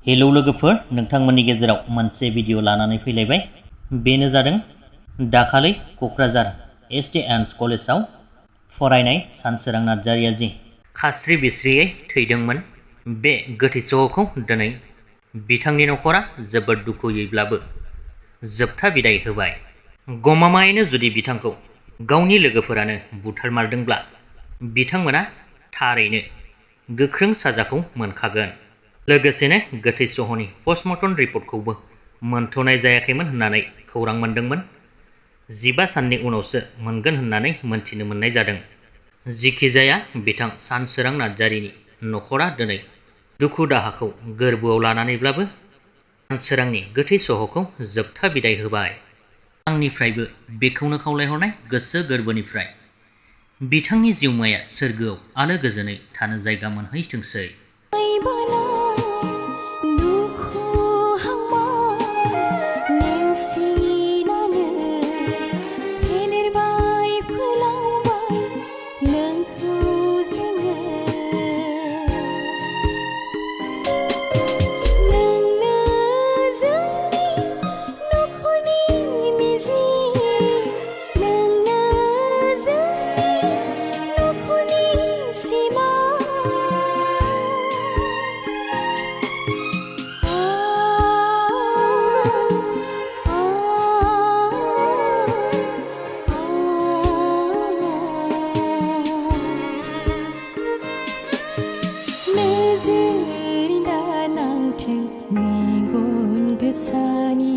Hello लोगोफोर, नोंथांमोननि गेजेराव मोनसे भिडिअ लानानै फैलायबाय। बेनो जादों दाखालै क'क्राझार एस.टि.एन्स कलेजाव फरायनाय सानसोरां नार्जारिया जि खास्रि बिस्रियै थैदोंमोन, बे गोथै सह'खौ दिनै बिथांनि नखरा जोबोद दुखुयैब्लाबो जोबथा बिदाय होबाय। गमामायैनो जुदि बिथांखौ गावनि लोगोफोरानो बुथारमारदोंब्ला बिथांमोना थारैनो गोख्रों साजाखौ मोनखागोन। लोगोसेनो गोथै सह'नि postmortem रिपर्टखौबो मोनथ'नाय जायाखैमोन होननानै खौरां मोनदोंमोन। 15 साननि उनावसो मोनगोन होननानै मोनथिनो मोननाय जादों। जिखिजाया बिथां सानसोरां नार्जारिनि नखरा दिनै दुखु दाहाखौ गोरबोआव लानानैब्लाबो सानसोरांनि गोथै सह'खौ जोबथा बिदाय होबाय। आंनिफ्रायबो बेखौनो खावलायहरनाय गोसो गोरबोनिफ्राय बिथांनि जिउमाया सोरगोआव आलो गोजोनै थानो जायगा मोनहैथोंसै। मेगन गोसानि